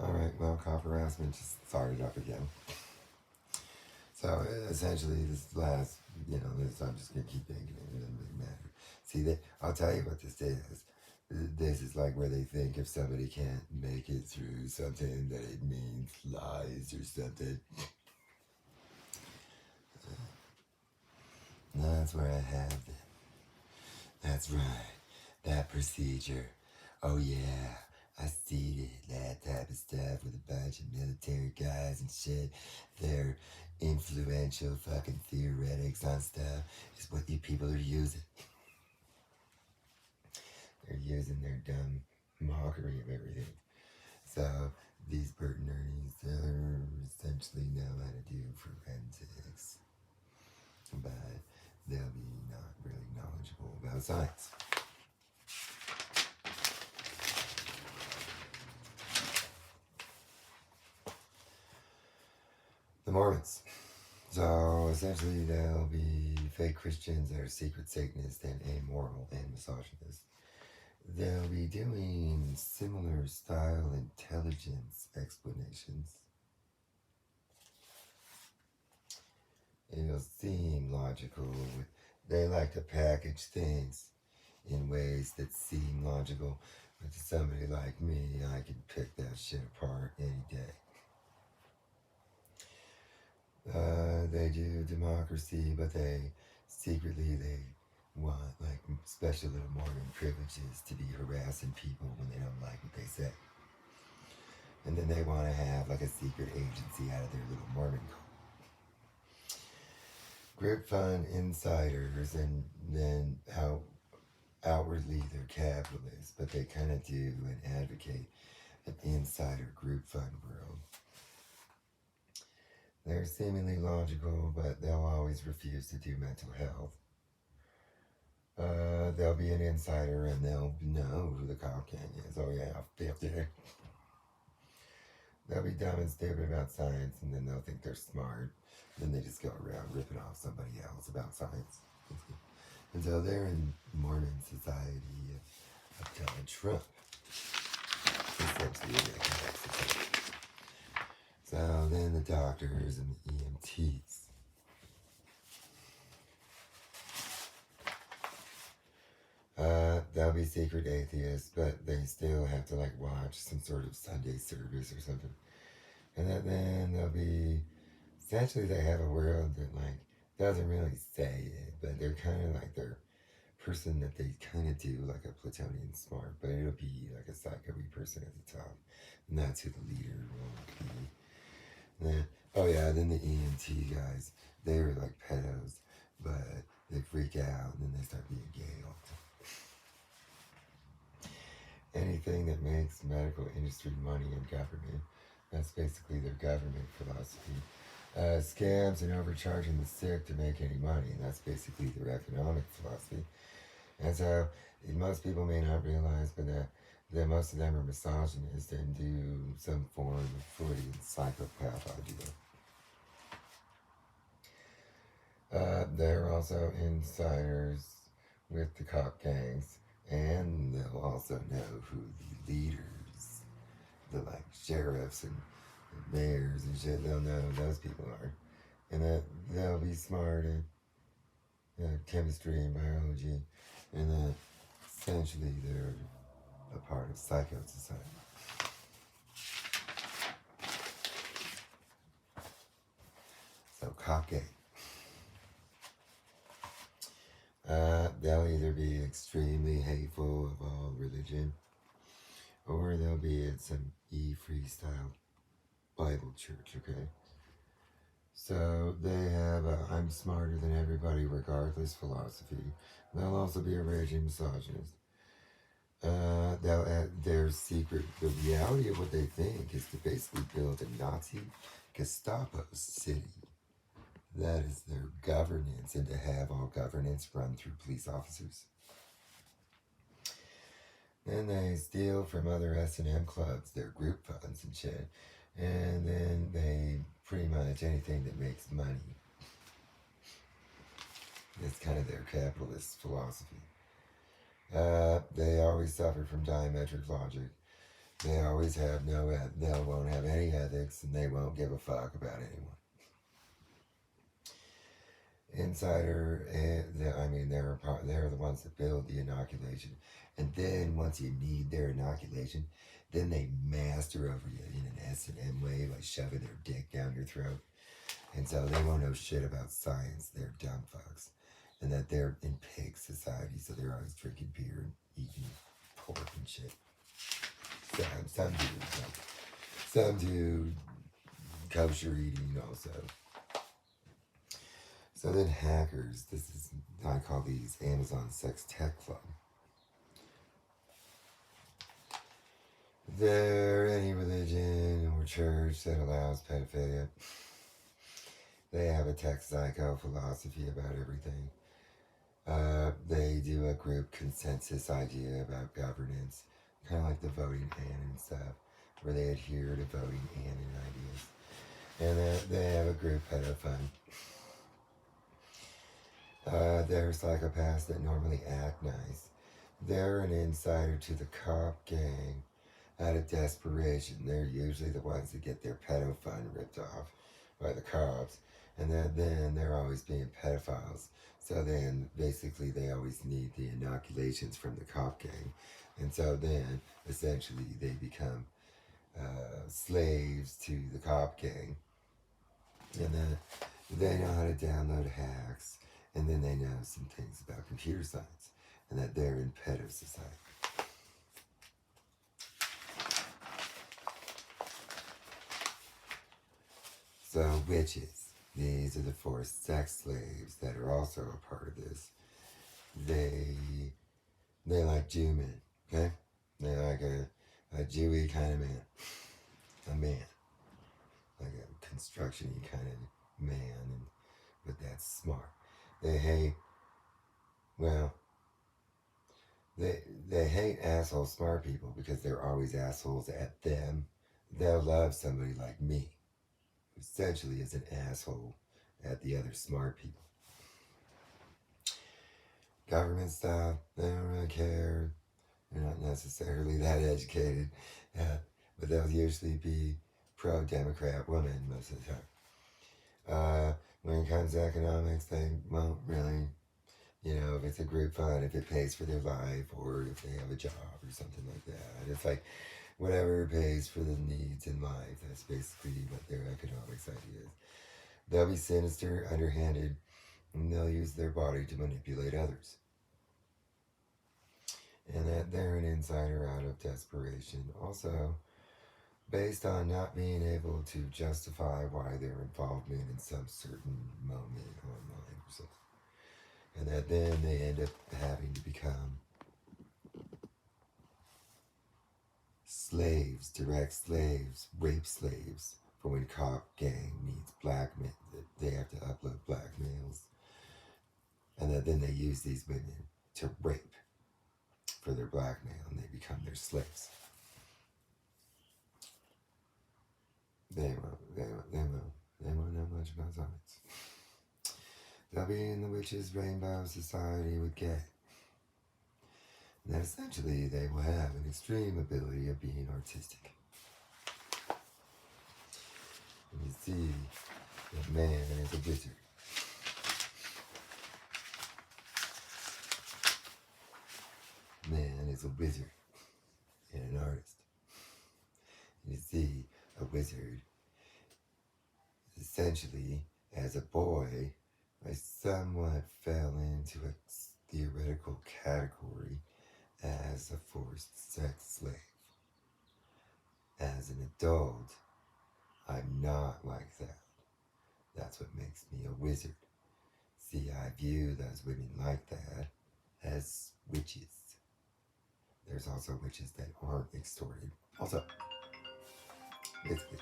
All right, well, cop harassment just started up again. So essentially, this last, this I'm just gonna keep thinking it doesn't really matter. See that I'll tell you what this is. This is like where they think if somebody can't make it through something that it means lies or something. That's where I have them. That's right. That procedure. Oh yeah. I see it. That type of stuff with a bunch of military guys and shit. They're influential fucking theoretics on stuff is what you people are using. They're using their dumb mockery of everything. So these Bert and Ernie's essentially know how to do forensics. But they'll be not really knowledgeable about science. The Mormons. So essentially, they'll be fake Christians that are secret Satanists and amoral and misogynist. They'll be doing similar style intelligence explanations. It'll seem logical. They like to package things in ways that seem logical. But to somebody like me, I can pick that shit apart any day. They do democracy, but they want like special little Mormon privileges to be harassing people when they don't like what they say. And then they want to have like a secret agency out of their little Mormon cult. Group fund insiders, and then how outwardly they're capitalists, but they kind of do and advocate an insider group fund world. They're seemingly logical, but they'll always refuse to do mental health. They'll be an insider and they'll know who the cop gang is. Oh yeah, 50. They'll be dumb and stupid about science, and then they'll think they're smart. Then they just go around ripping off somebody else about science. And so they're in Mormon society of Donald Trump. Essentially, so then the doctors and the EMTs. They'll be secret atheists, but they still have to like watch some sort of Sunday service or something. And then they'll be essentially they have a world that like doesn't really say it, but they're kind of like their person that they kind of do like a Platonian smart, but it'll be like a psycho-y person at the top, and that's who the leader will be. Then, oh yeah, then the EMT guys, they were like pedos, but they freak out and then they start being gay all the time. Anything that makes medical industry money and government, that's basically their government philosophy. Scams and overcharging the sick to make any money, and that's basically their economic philosophy. And so most people may not realize, but that most of them are misogynist and do some form of Freudian psychopath idea. They're also insiders with the cop gangs, and they'll also know who the leaders, the like sheriffs and mayors and shit, they'll know who those people are. And that they'll be smart in chemistry and biology, and that essentially they're a part of psycho society. So cocky. They'll either be extremely hateful of all religion, or they'll be at some freestyle Bible church, okay? So they have a I'm smarter than everybody regardless philosophy. They'll also be a raging misogynist. They'll add their secret, the reality of what they think is to basically build a Nazi Gestapo city. That is their governance, and to have all governance run through police officers. Then they steal from other S&M clubs, their group funds and shit. And then they pretty much anything that makes money. It's kind of their capitalist philosophy. They always suffer from diametric logic. They always have they won't have any ethics, and they won't give a fuck about anyone. Insider, they're the ones that build the inoculation, and then once you need their inoculation, then they master over you in an S&M way, like shoving their dick down your throat, and so they won't know shit about science. They're dumb fucks, and that they're in pig society, so they're always drinking beer and eating pork and shit. Some do kosher eating also. So then hackers, I call these Amazon Sex Tech Club. They're any religion or church that allows pedophilia. They have a tech psycho philosophy about everything. They do a group consensus idea about governance, kind of like the voting Annan stuff, where they adhere to voting Annan ideas. And they have a group pedo fund. They're psychopaths that normally act nice. They're an insider to the cop gang out of desperation. They're usually the ones that get their pedo fund ripped off by the cops, and then they're always being pedophiles. So then basically they always need the inoculations from the cop gang, and so then essentially they become slaves to the cop gang, and then they know how to download hacks, and then they know some things about computer science, and that they're in pedo society. So witches, these are the forced sex slaves that are also a part of this. They like Jew men, okay? They like a Jewy kind of man, a man, like a construction-y kind of man, but that's smart. They hate, well, they hate asshole smart people because they're always assholes at them. They'll love somebody like me, who essentially is an asshole at the other smart people. Government stuff, they don't really care. They're not necessarily that educated, but they'll usually be pro-Democrat women most of the time. When it comes to economics, they won't really, if it's a group fund, if it pays for their life, or if they have a job or something like that. It's like whatever pays for the needs in life. That's basically what their economics idea is. They'll be sinister, underhanded, and they'll use their body to manipulate others. And that they're an insider out of desperation. Also, based on not being able to justify why their involvement in some certain moment online or something. And that then they end up having to become slaves, direct slaves, rape slaves, for when cop gang needs black men, they have to upload black males. And that then they use these women to rape for their blackmail, and they become their slaves. They won't know much about science. They'll be in the witches' rainbow society with gay. And that essentially they will have an extreme ability of being artistic. And you see that man is a wizard. Man is a wizard and an artist. And you see, a wizard essentially, as a boy, I somewhat fell into a theoretical category as a forced sex slave. As an adult, I'm not like that. That's what makes me a wizard. See, I view those women like that as witches. There's also witches that aren't extorted. Also, basically,